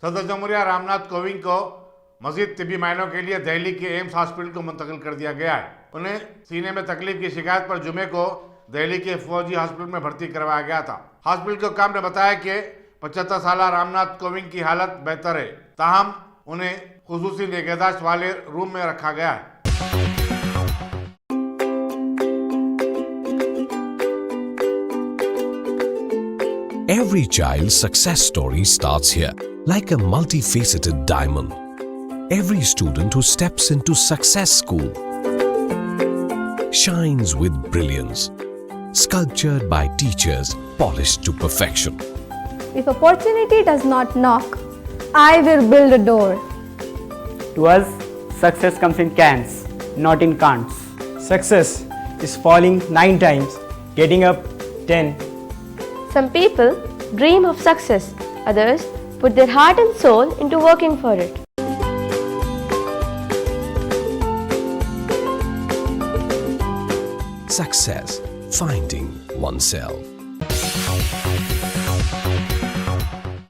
सदर जमहूरिया रामनाथ कोविंद को मजीद तिब्बी मायनों के लिए दिल्ली के एम्स हॉस्पिटल को मुंतकिल कर दिया गया है। उन्हें सीने में तकलीफ की शिकायत पर जुमे को दिल्ली के फौजी हॉस्पिटल में भर्ती करवाया गया था। हॉस्पिटल के काम ने बताया कि 75 साल रामनाथ कोविंद की हालत बेहतर है, ताहम उन्हें खुसूसी निगहदाश्त वाले रूम में रखा गया है। Every child's success story starts here, like a multifaceted diamond. Every student who steps into Success School shines with brilliance, sculptured by teachers polished to perfection. If opportunity does not knock, I will build a door. To us, success comes in cans, not in can'ts. Success is falling 9 times, getting up 10. Some people dream of success, others put their heart and soul into working for it. Success, finding oneself.